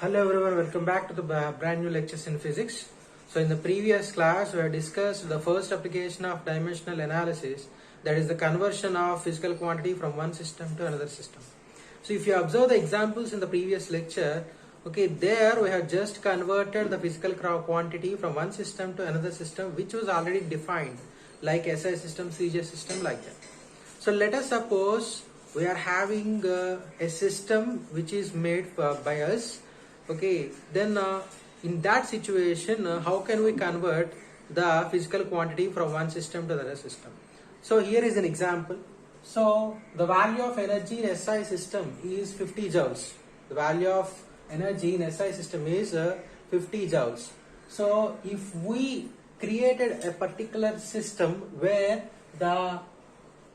Hello everyone, welcome back to the brand new lectures in physics. So in the previous class we have discussed the first application of dimensional analysis, that is the conversion of physical quantity from one system to another system. So if you observe the examples in the previous lecture, okay, there we have just converted the physical quantity from one system to another system which was already defined, like SI system, CJ system, like that. So let us suppose we are having a system which is made by us. Okay, then in that situation, how can we convert the physical quantity from one system to the other system? So here is an example. So the value of energy in SI system is 50 joules. The value of energy in SI system is 50 joules. So if we created a particular system where the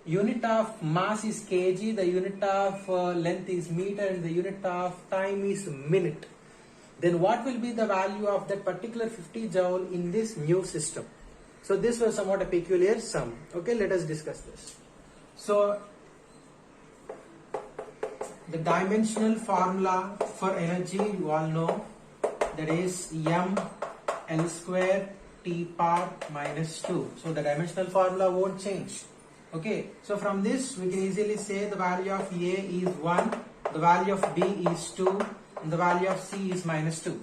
unit of mass is kg, the unit of length is meter, and the unit of time is minute, then what will be the value of that particular 50 joule in this new system? So this was somewhat a peculiar sum. Okay, let us discuss this. So the dimensional formula for energy you all know, that is m L square T power minus 2. So the dimensional formula won't change. Okay, so from this we can easily say the value of A is 1, the value of B is 2, and the value of C is minus 2.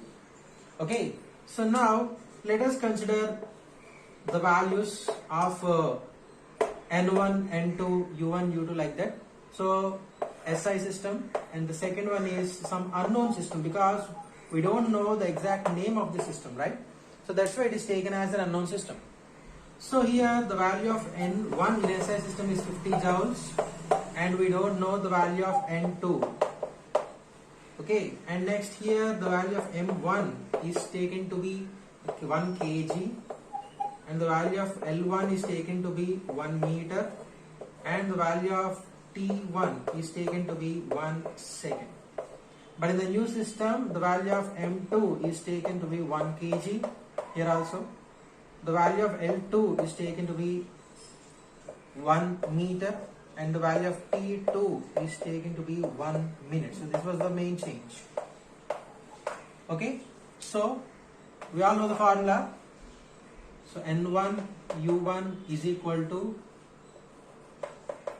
Okay, so now let us consider the values of N1, N2, U1, U2, like that. So SI system, and the second one is some unknown system because we don't know the exact name of the system, right? So that's why it is taken as an unknown system. So here the value of N1 in SI system is 50 joules, and we don't know the value of N2. Okay, and next here the value of M1 is taken to be 1 kg, and the value of L1 is taken to be 1 meter, and the value of T1 is taken to be 1 second. But in the new system the value of M2 is taken to be 1 kg. Here also the value of L2 is taken to be 1 meter, and the value of T2 is taken to be 1 minute. So this was the main change. Okay, so we all know the formula. So N1 U1 is equal to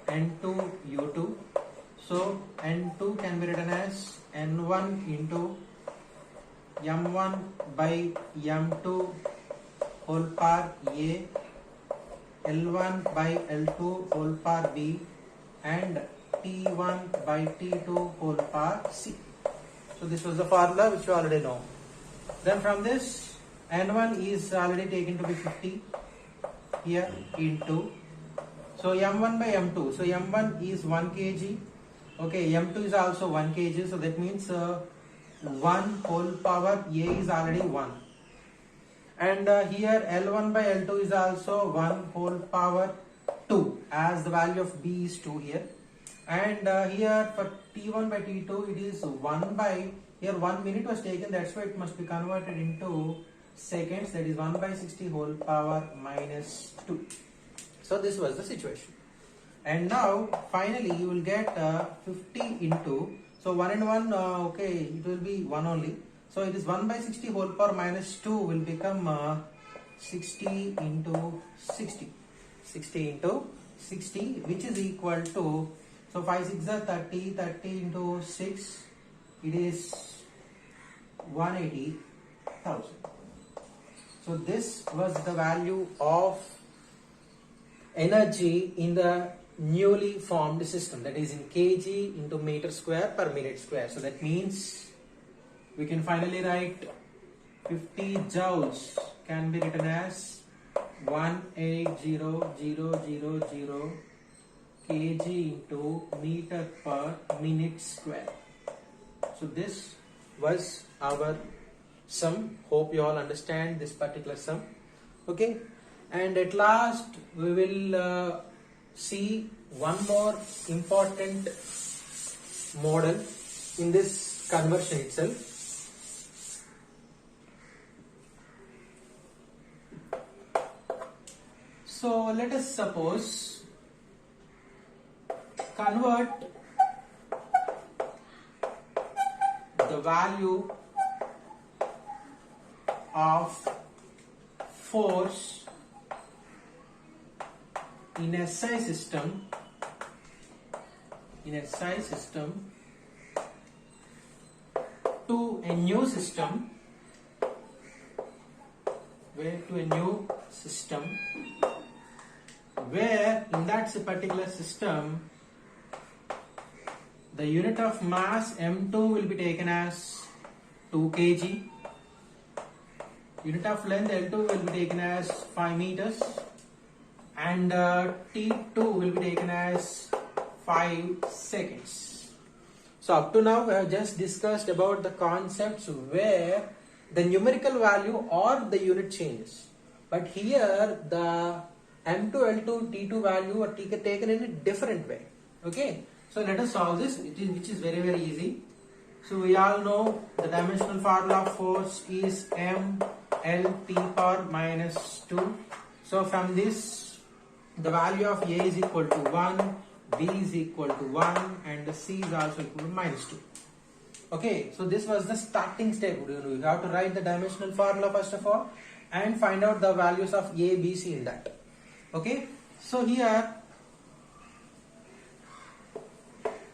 N2 U2. So N2 can be written as N1 into M1 by M2 whole power A, L1 by L2 whole power B, and T1 by T2 whole power C. So this was the formula which you already know. Then from this, N1 is already taken to be 50 here into, so M1 by M2, so M1 is 1 kg, okay, M2 is also 1 kg, so that means 1 whole power A is already 1. And here L1 by L2 is also 1 whole power 2, as the value of B is 2 here. And here for T1 by T2 it is 1 by, here 1 minute was taken, that's why it must be converted into seconds, that is 1 by 60 whole power minus 2. So this was the situation. And now finally you will get 50 into, so 1 and 1, okay, it will be 1 only. So it is 1 by 60 whole power minus 2 will become 60 into 60. 60 into 60, which is equal to, so 5 6 are 30, 30 into 6, it is 180,000. So this was the value of energy in the newly formed system, that is in kg into meter square per minute square. So that means we can finally write 50 joules can be written as 180,000 kg into meter per minute square. So this was our sum. Hope you all understand this particular sum. Okay, and at last we will see one more important model in this conversion itself. So let us suppose convert the value of force in SI system to a new system where in that particular system the unit of mass M2 will be taken as 2 kg, unit of length L2 will be taken as 5 meters, and T2 will be taken as 5 seconds. So up to now we have just discussed about the concepts where the numerical value or the unit changes, but here the M2, L2, T2 value are taken in a different way. Okay, so let us solve this, which is very easy. So we all know the dimensional formula of force is M L T power minus 2. So from this the value of A is equal to 1, B is equal to 1, and the C is also equal to minus 2. Okay, so this was the starting step. You have to write the dimensional formula first of all and find out the values of A, B, C in that. Okay, so here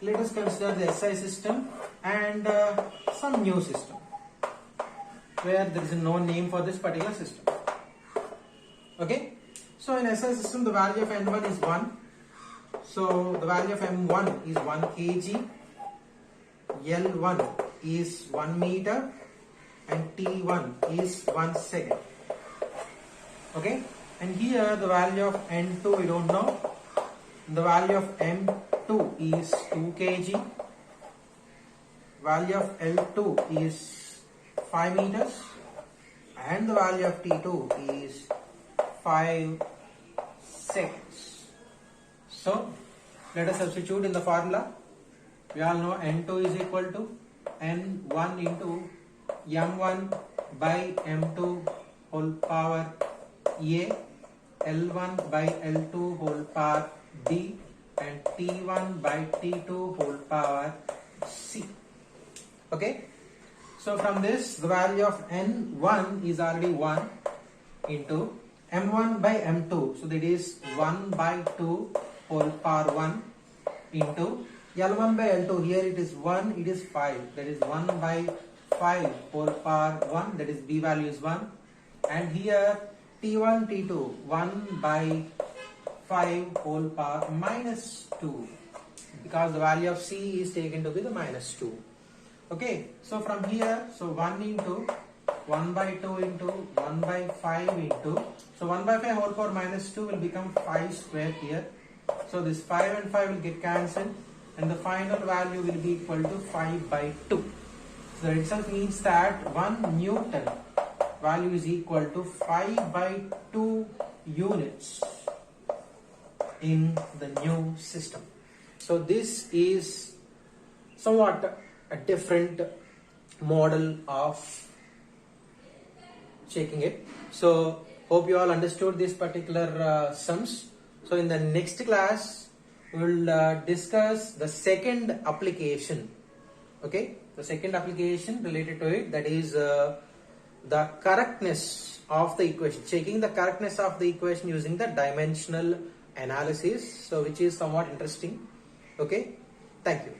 let us consider the SI system and some new system where there is no name for this particular system. Okay, so in SI system the value of N1 is 1. So the value of M1 is 1 kg, L1 is 1 meter, and T1 is 1 second. Okay, and here the value of N2 we don't know. The value of M2 is 2 kg, value of L2 is 5 meters, and the value of T2 is 5 seconds. So let us substitute in the formula. We all know N2 is equal to N1 into M1 by M2 whole power A, L1 by L2 whole power B, and T1 by T2 whole power C. Okay, so from this the value of N1 is already 1 into M1 by M2, so that is 1 by 2 whole power 1 into L1 by L2, here it is 1, it is 5, that is 1 by 5 whole power 1, that is B value is 1, and here T1, T2, 1 by 5 whole power minus 2, because the value of C is taken to be the minus 2. Okay, so from here, so 1 into 1 by 2 into 1 by 5 into, so 1 by 5 whole power minus 2 will become 5 square here. So this 5 and 5 will get cancelled, and the final value will be equal to 5 by 2. So that itself means that 1 Newton value is equal to 5 by 2 units in the new system. So this is somewhat a different model of checking it. So hope you all understood this particular sums. So in the next class we will discuss the second application. Okay, the second application related to it, that is the correctness of the equation, checking the correctness of the equation using the dimensional analysis, so which is somewhat interesting. Okay, thank you.